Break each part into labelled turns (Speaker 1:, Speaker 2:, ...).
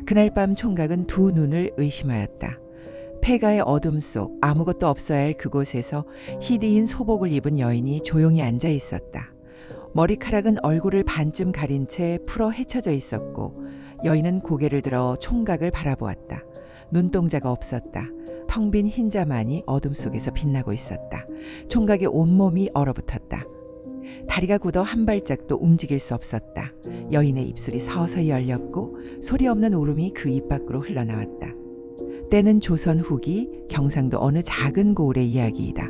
Speaker 1: 그날 밤 총각은 두 눈을 의심하였다. 폐가의 어둠 속 아무것도 없어야 할 그곳에서 희디인 소복을 입은 여인이 조용히 앉아 있었다. 머리카락은 얼굴을 반쯤 가린 채 풀어 헤쳐져 있었고 여인은 고개를 들어 총각을 바라보았다. 눈동자가 없었다. 텅 빈 흰자만이 어둠 속에서 빛나고 있었다. 총각의 온몸이 얼어붙었다. 다리가 굳어 한 발짝도 움직일 수 없었다. 여인의 입술이 서서히 열렸고 소리 없는 울음이 그 입 밖으로 흘러나왔다. 때는 조선 후기 경상도 어느 작은 고을의 이야기이다.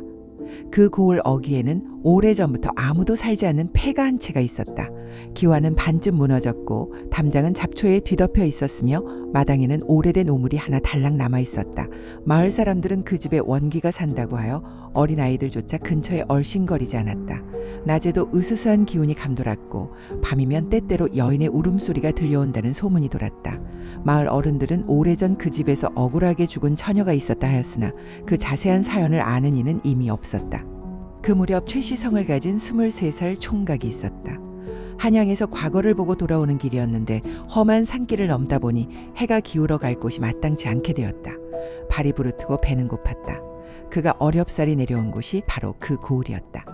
Speaker 1: 그 고을 어귀에는 오래전부터 아무도 살지 않는 폐가 한 채가 있었다. 기와는 반쯤 무너졌고 담장은 잡초에 뒤덮여 있었으며 마당에는 오래된 우물이 하나 달랑 남아 있었다. 마을 사람들은 그 집에 원귀가 산다고 하여 어린아이들조차 근처에 얼씬거리지 않았다. 낮에도 으스스한 기운이 감돌았고 밤이면 때때로 여인의 울음소리가 들려온다는 소문이 돌았다. 마을 어른들은 오래전 그 집에서 억울하게 죽은 처녀가 있었다 하였으나 그 자세한 사연을 아는 이는 이미 없었다. 그 무렵 최시성을 가진 23살 총각이 있었다. 한양에서 과거를 보고 돌아오는 길이었는데 험한 산길을 넘다 보니 해가 기울어 갈 곳이 마땅치 않게 되었다. 발이 부르트고 배는 고팠다. 그가 어렵사리 내려온 곳이 바로 그 고을이었다.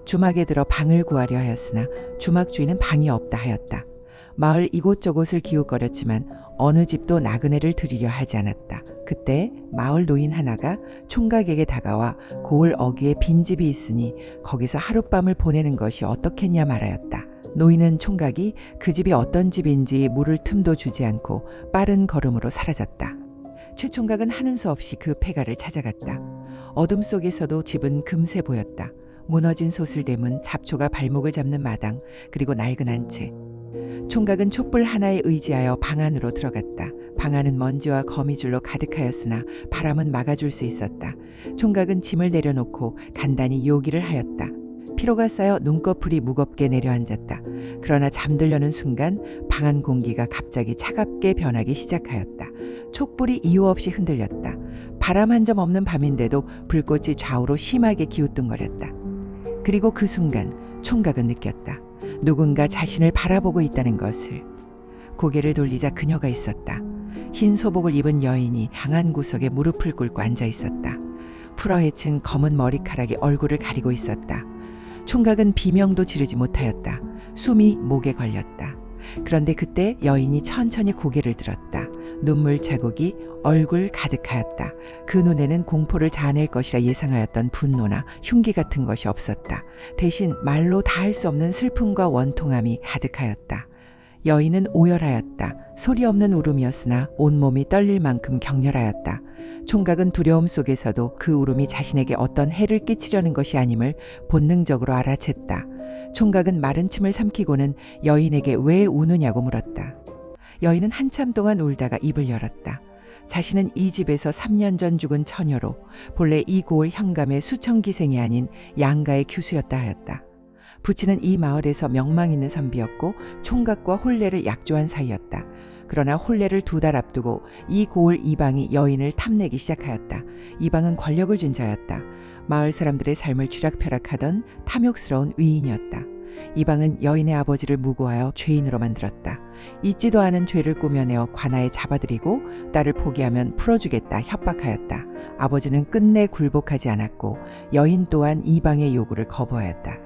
Speaker 1: 주막에 들어 방을 구하려 하였으나 주막 주인은 방이 없다 하였다. 마을 이곳저곳을 기웃거렸지만 어느 집도 나그네를 드리려 하지 않았다. 그때 마을 노인 하나가 총각에게 다가와 고을 어귀에 빈집이 있으니 거기서 하룻밤을 보내는 것이 어떻겠냐 말하였다. 노인은 총각이 그 집이 어떤 집인지 물을 틈도 주지 않고 빠른 걸음으로 사라졌다. 최 총각은 하는 수 없이 그 폐가를 찾아갔다. 어둠 속에서도 집은 금세 보였다. 무너진 솥을대문, 잡초가 발목을 잡는 마당, 그리고 낡은 한 채. 총각은 촛불 하나에 의지하여 방 안으로 들어갔다. 방 안은 먼지와 거미줄로 가득하였으나 바람은 막아줄 수 있었다. 총각은 짐을 내려놓고 간단히 요기를 하였다. 피로가 쌓여 눈꺼풀이 무겁게 내려앉았다. 그러나 잠들려는 순간 방 안 공기가 갑자기 차갑게 변하기 시작하였다. 촛불이 이유 없이 흔들렸다. 바람 한 점 없는 밤인데도 불꽃이 좌우로 심하게 기우뚱거렸다. 그리고 그 순간 총각은 느꼈다. 누군가 자신을 바라보고 있다는 것을. 고개를 돌리자 그녀가 있었다. 흰 소복을 입은 여인이 방 안 구석에 무릎을 꿇고 앉아 있었다. 풀어헤친 검은 머리카락이 얼굴을 가리고 있었다. 총각은 비명도 지르지 못하였다. 숨이 목에 걸렸다. 그런데 그때 여인이 천천히 고개를 들었다. 눈물 자국이 얼굴 가득하였다. 그 눈에는 공포를 자아낼 것이라 예상하였던 분노나 흉기 같은 것이 없었다. 대신 말로 다할 수 없는 슬픔과 원통함이 가득하였다. 여인은 오열하였다. 소리 없는 울음이었으나 온몸이 떨릴 만큼 격렬하였다. 총각은 두려움 속에서도 그 울음이 자신에게 어떤 해를 끼치려는 것이 아님을 본능적으로 알아챘다. 총각은 마른 침을 삼키고는 여인에게 왜 우느냐고 물었다. 여인은 한참 동안 울다가 입을 열었다. 자신은 이 집에서 3년 전 죽은 처녀로 본래 이 고을 현감의 수청기생이 아닌 양가의 규수였다 하였다. 부친은 이 마을에서 명망 있는 선비였고 총각과 혼례를 약조한 사이였다. 그러나 혼례를 2달 앞두고 이 고을 이방이 여인을 탐내기 시작하였다. 이방은 권력을 쥔 자였다. 마을 사람들의 삶을 쥐락펴락하던 탐욕스러운 위인이었다. 이방은 여인의 아버지를 무고하여 죄인으로 만들었다. 잊지도 않은 죄를 꾸며내어 관아에 잡아들이고 딸을 포기하면 풀어주겠다 협박하였다. 아버지는 끝내 굴복하지 않았고 여인 또한 이방의 요구를 거부하였다.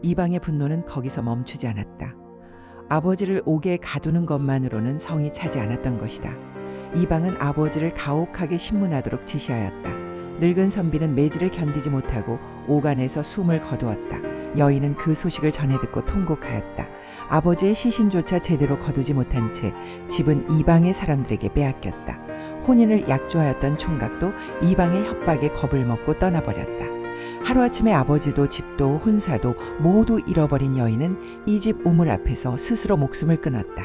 Speaker 1: 이방의 분노는 거기서 멈추지 않았다. 아버지를 옥에 가두는 것만으로는 성이 차지 않았던 것이다. 이방은 아버지를 가혹하게 신문하도록 지시하였다. 늙은 선비는 매질을 견디지 못하고 옥안에서 숨을 거두었다. 여인은 그 소식을 전해 듣고 통곡하였다. 아버지의 시신조차 제대로 거두지 못한 채 집은 이방의 사람들에게 빼앗겼다. 혼인을 약조하였던 총각도 이방의 협박에 겁을 먹고 떠나버렸다. 하루아침에 아버지도 집도 혼사도 모두 잃어버린 여인은 이 집 우물 앞에서 스스로 목숨을 끊었다.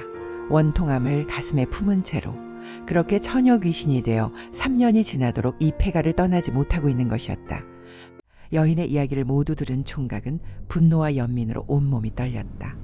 Speaker 1: 원통함을 가슴에 품은 채로. 그렇게 처녀 귀신이 되어 3년이 지나도록 이 폐가를 떠나지 못하고 있는 것이었다. 여인의 이야기를 모두 들은 총각은 분노와 연민으로 온몸이 떨렸다.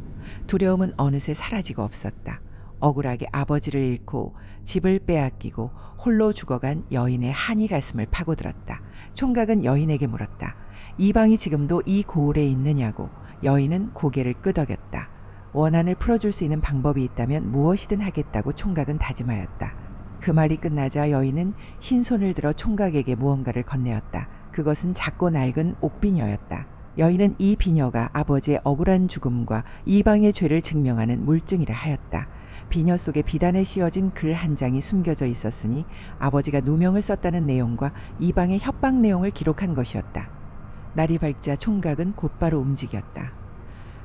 Speaker 1: 두려움은 어느새 사라지고 없었다. 억울하게 아버지를 잃고 집을 빼앗기고 홀로 죽어간 여인의 한이 가슴을 파고들었다. 총각은 여인에게 물었다. 이방이 지금도 이 고을에 있느냐고. 여인은 고개를 끄덕였다. 원한을 풀어줄 수 있는 방법이 있다면 무엇이든 하겠다고 총각은 다짐하였다. 그 말이 끝나자 여인은 흰 손을 들어 총각에게 무언가를 건네었다. 그것은 작고 낡은 옥비녀였다. 여인은 이 비녀가 아버지의 억울한 죽음과 이방의 죄를 증명하는 물증이라 하였다. 비녀 속에 비단에 씌어진 글 한 장이 숨겨져 있었으니 아버지가 누명을 썼다는 내용과 이방의 협박 내용을 기록한 것이었다. 날이 밝자 총각은 곧바로 움직였다.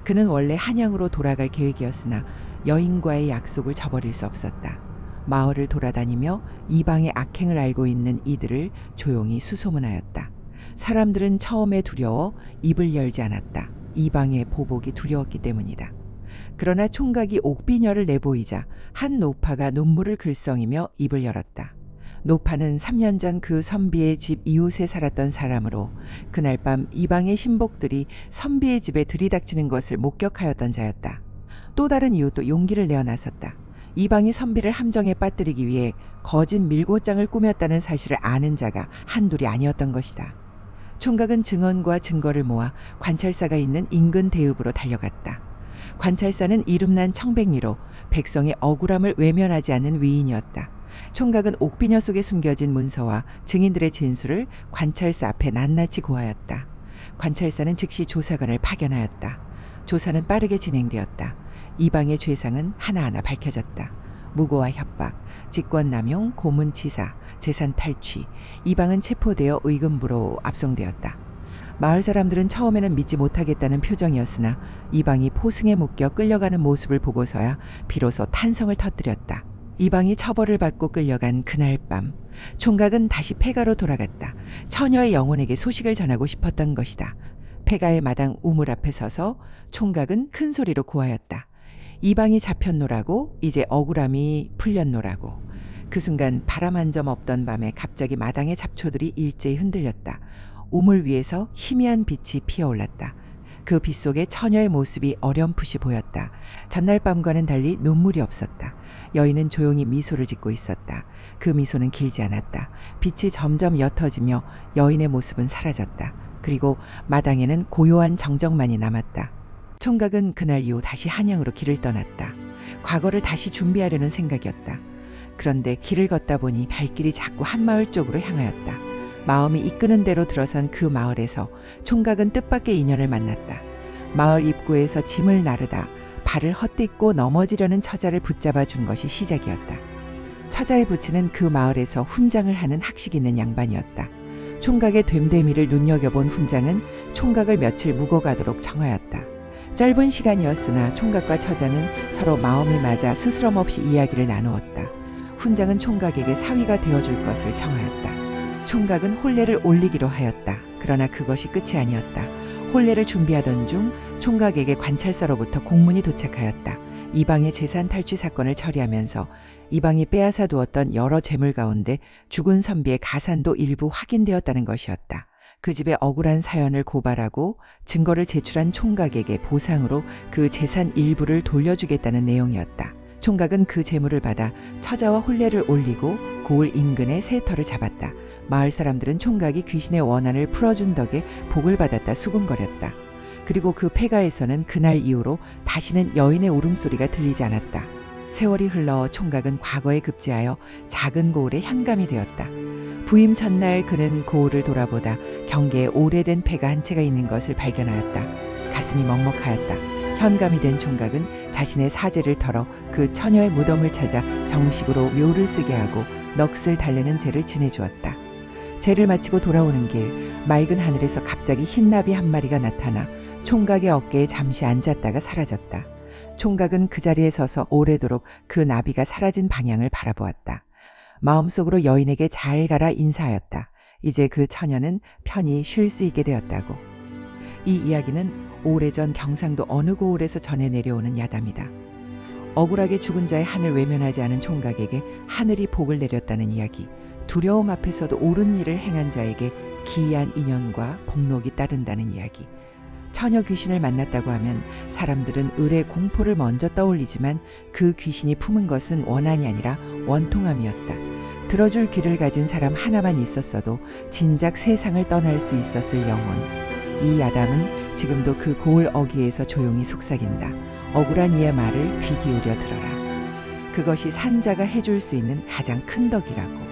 Speaker 1: 그는 원래 한양으로 돌아갈 계획이었으나 여인과의 약속을 저버릴 수 없었다. 마을을 돌아다니며 이방의 악행을 알고 있는 이들을 조용히 수소문하였다. 사람들은 처음에 두려워 입을 열지 않았다. 이방의 보복이 두려웠기 때문이다. 그러나 총각이 옥비녀를 내보이자 한 노파가 눈물을 글썽이며 입을 열었다. 노파는 3년 전 그 선비의 집 이웃에 살았던 사람으로 그날 밤 이방의 신복들이 선비의 집에 들이닥치는 것을 목격하였던 자였다. 또 다른 이웃도 용기를 내어 나섰다. 이방이 선비를 함정에 빠뜨리기 위해 거짓 밀고장을 꾸몄다는 사실을 아는 자가 한둘이 아니었던 것이다. 총각은 증언과 증거를 모아 관찰사가 있는 인근 대읍으로 달려갔다. 관찰사는 이름난 청백리로 백성의 억울함을 외면하지 않는 위인이었다. 총각은 옥비녀 속에 숨겨진 문서와 증인들의 진술을 관찰사 앞에 낱낱이 고하였다. 관찰사는 즉시 조사관을 파견하였다. 조사는 빠르게 진행되었다. 이방의 죄상은 하나하나 밝혀졌다. 무고와 협박, 직권남용, 고문치사, 재산 탈취, 이방은 체포되어 의금부로 압송되었다. 마을 사람들은 처음에는 믿지 못하겠다는 표정이었으나 이방이 포승에 묶여 끌려가는 모습을 보고서야 비로소 탄성을 터뜨렸다. 이방이 처벌을 받고 끌려간 그날 밤 총각은 다시 폐가로 돌아갔다. 처녀의 영혼에게 소식을 전하고 싶었던 것이다. 폐가의 마당 우물 앞에 서서 총각은 큰 소리로 고하였다. 이방이 잡혔노라고, 이제 억울함이 풀렸노라고. 그 순간 바람 한 점 없던 밤에 갑자기 마당의 잡초들이 일제히 흔들렸다. 우물 위에서 희미한 빛이 피어올랐다. 그 빛 속에 처녀의 모습이 어렴풋이 보였다. 전날 밤과는 달리 눈물이 없었다. 여인은 조용히 미소를 짓고 있었다. 그 미소는 길지 않았다. 빛이 점점 옅어지며 여인의 모습은 사라졌다. 그리고 마당에는 고요한 정적만이 남았다. 총각은 그날 이후 다시 한양으로 길을 떠났다. 과거를 다시 준비하려는 생각이었다. 그런데 길을 걷다 보니 발길이 자꾸 한 마을 쪽으로 향하였다. 마음이 이끄는 대로 들어선 그 마을에서 총각은 뜻밖의 인연을 만났다. 마을 입구에서 짐을 나르다 발을 헛딛고 넘어지려는 처자를 붙잡아 준 것이 시작이었다. 처자의 부친은 그 마을에서 훈장을 하는 학식 있는 양반이었다. 총각의 됨됨이를 눈여겨본 훈장은 총각을 며칠 묵어가도록 청하였다. 짧은 시간이었으나 총각과 처자는 서로 마음이 맞아 스스럼 없이 이야기를 나누었다. 훈장은 총각에게 사위가 되어줄 것을 청하였다. 총각은 혼례를 올리기로 하였다. 그러나 그것이 끝이 아니었다. 혼례를 준비하던 중 총각에게 관찰사로부터 공문이 도착하였다. 이방의 재산 탈취 사건을 처리하면서 이방이 빼앗아 두었던 여러 재물 가운데 죽은 선비의 가산도 일부 확인되었다는 것이었다. 그 집의 억울한 사연을 고발하고 증거를 제출한 총각에게 보상으로 그 재산 일부를 돌려주겠다는 내용이었다. 총각은 그 재물을 받아 처자와 혼례를 올리고 고을 인근에 새 터를 잡았다. 마을 사람들은 총각이 귀신의 원한을 풀어준 덕에 복을 받았다 수군거렸다. 그리고 그 폐가에서는 그날 이후로 다시는 여인의 울음소리가 들리지 않았다. 세월이 흘러 총각은 과거에 급제하여 작은 고을의 현감이 되었다. 부임 첫날 그는 고을을 돌아보다 경계에 오래된 폐가 한 채가 있는 것을 발견하였다. 가슴이 먹먹하였다. 현감이 된 총각은 자신의 사제를 털어 그 처녀의 무덤을 찾아 정식으로 묘를 쓰게 하고 넋을 달래는 제를 지내주었다. 제를 마치고 돌아오는 길 맑은 하늘에서 갑자기 흰 나비 한 마리가 나타나 총각의 어깨에 잠시 앉았다가 사라졌다. 총각은 그 자리에 서서 오래도록 그 나비가 사라진 방향을 바라보았다. 마음속으로 여인에게 잘 가라 인사하였다. 이제 그 처녀는 편히 쉴 수 있게 되었다고. 이 이야기는 오래전 경상도 어느 고을에서 전해 내려오는 야담이다. 억울하게 죽은 자의 한을 외면하지 않은 총각에게 하늘이 복을 내렸다는 이야기. 두려움 앞에서도 옳은 일을 행한 자에게 기이한 인연과 복록이 따른다는 이야기. 처녀 귀신을 만났다고 하면 사람들은 을의 공포를 먼저 떠올리지만 그 귀신이 품은 것은 원한이 아니라 원통함이었다. 들어줄 귀를 가진 사람 하나만 있었어도 진작 세상을 떠날 수 있었을 영혼. 이 야담은 지금도 그 고을 어귀에서 조용히 속삭인다. 억울한 이의 말을 귀 기울여 들어라. 그것이 산자가 해줄 수 있는 가장 큰 덕이라고.